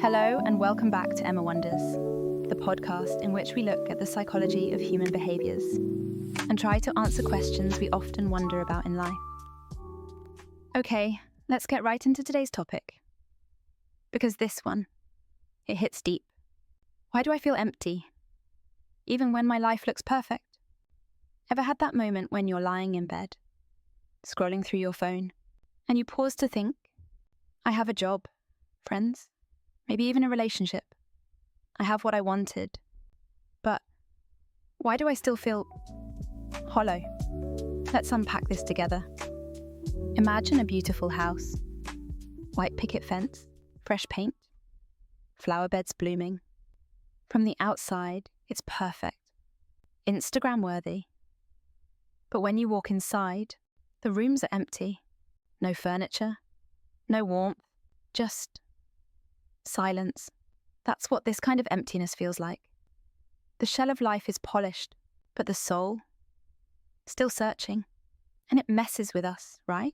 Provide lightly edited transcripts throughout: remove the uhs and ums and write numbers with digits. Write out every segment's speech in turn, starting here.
Hello and welcome back to Emma Wonders, the podcast in which we look at the psychology of human behaviours and try to answer questions we often wonder about in life. Okay, let's get right into today's topic. Because this one, it hits deep. Why do I feel empty, even when my life looks perfect? Ever had that moment when you're lying in bed, scrolling through your phone, and you pause to think, I have a job, friends, maybe even a relationship. I have what I wanted. But why do I still feel hollow? Let's unpack this together. Imagine a beautiful house. White picket fence, fresh paint, flower beds blooming. From the outside, it's perfect, Instagram worthy. But when you walk inside, the rooms are empty. No furniture, no warmth, just silence. That's what this kind of emptiness feels like. The shell of life is polished, but the soul, still searching. And it messes with us, right?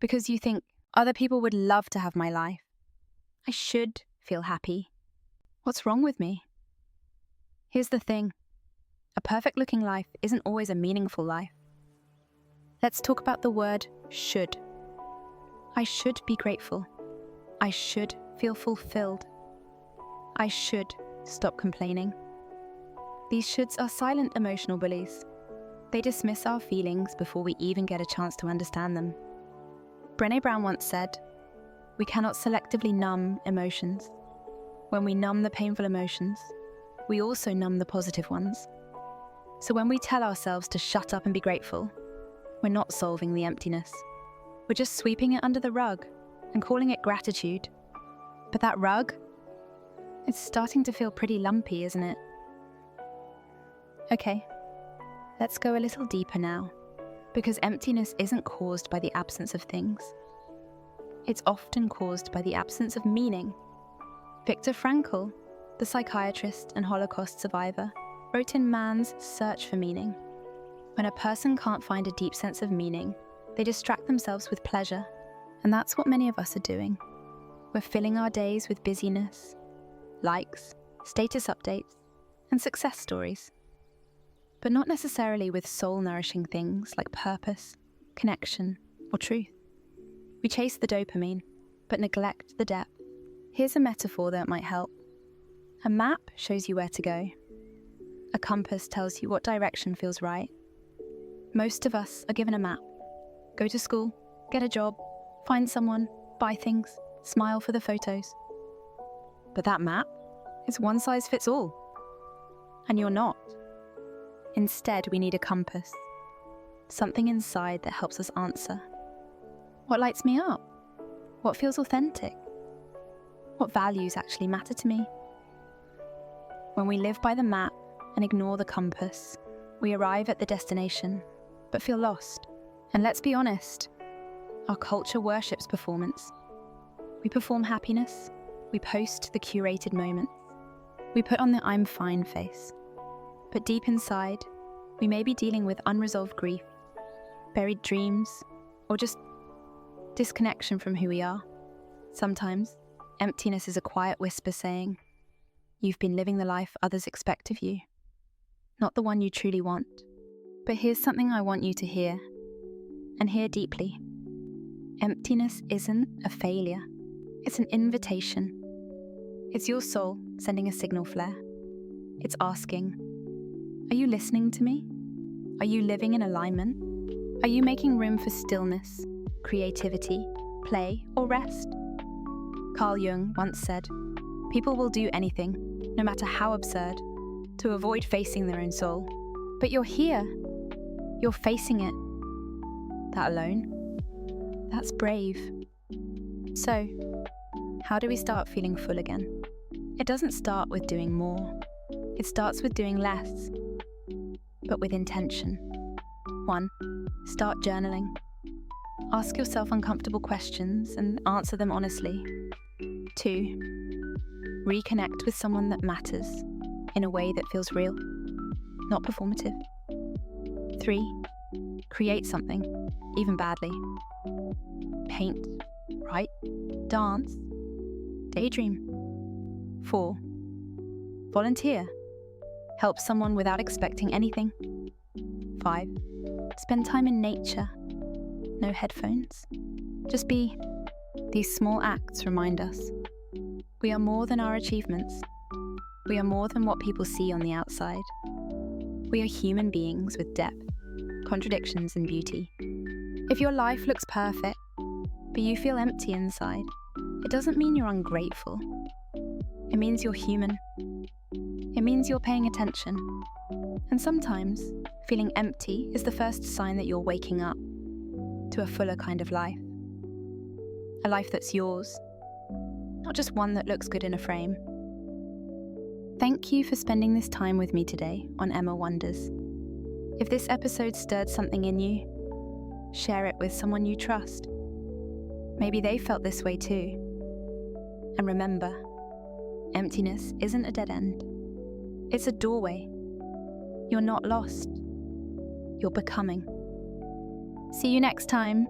Because you think, other people would love to have my life. I should feel happy. What's wrong with me? Here's the thing. A perfect-looking life isn't always a meaningful life. Let's talk about the word should. I should be grateful. I should feel fulfilled. I should stop complaining. These shoulds are silent emotional bullies. They dismiss our feelings before we even get a chance to understand them. Brené Brown once said, we cannot selectively numb emotions. When we numb the painful emotions, we also numb the positive ones. So when we tell ourselves to shut up and be grateful, we're not solving the emptiness. We're just sweeping it under the rug and calling it gratitude. But that rug, it's starting to feel pretty lumpy, isn't it? Okay, let's go a little deeper now, because emptiness isn't caused by the absence of things. It's often caused by the absence of meaning. Viktor Frankl, the psychiatrist and Holocaust survivor, wrote in Man's Search for Meaning. When a person can't find a deep sense of meaning, they distract themselves with pleasure, and that's what many of us are doing. We're filling our days with busyness, likes, status updates, and success stories. But not necessarily with soul-nourishing things like purpose, connection, or truth. We chase the dopamine, but neglect the depth. Here's a metaphor that might help. A map shows you where to go. A compass tells you what direction feels right. Most of us are given a map. Go to school, get a job, find someone, buy things, smile for the photos. But that map is one size fits all. And you're not. Instead, we need a compass. Something inside that helps us answer. What lights me up? What feels authentic? What values actually matter to me? When we live by the map and ignore the compass, we arrive at the destination, but feel lost. And let's be honest, our culture worships performance. We perform happiness, we post the curated moments, we put on the I'm fine face. But deep inside, we may be dealing with unresolved grief, buried dreams, or just disconnection from who we are. Sometimes, emptiness is a quiet whisper saying, you've been living the life others expect of you, not the one you truly want. But here's something I want you to hear, and hear deeply. Emptiness isn't a failure. It's an invitation. It's your soul sending a signal flare. It's asking, are you listening to me? Are you living in alignment? Are you making room for stillness, creativity, play, or rest? Carl Jung once said, people will do anything, no matter how absurd, to avoid facing their own soul. But you're here. You're facing it. That alone? That's brave. So, how do we start feeling full again? It doesn't start with doing more. It starts with doing less, but with intention. 1. Start journaling. Ask yourself uncomfortable questions and answer them honestly. 2. Reconnect with someone that matters in a way that feels real, not performative. 3. Create something, even badly. Paint, write, dance, daydream. 4. Volunteer. Help someone without expecting anything. 5. Spend time in nature. No headphones. Just be. These small acts remind us. We are more than our achievements. We are more than what people see on the outside. We are human beings with depth, contradictions, and beauty. If your life looks perfect, but you feel empty inside, it doesn't mean you're ungrateful. It means you're human. It means you're paying attention. And sometimes, feeling empty is the first sign that you're waking up to a fuller kind of life. A life that's yours, not just one that looks good in a frame. Thank you for spending this time with me today on Emma Wonders. If this episode stirred something in you, share it with someone you trust. Maybe they felt this way too. And remember, emptiness isn't a dead end. It's a doorway. You're not lost. You're becoming. See you next time.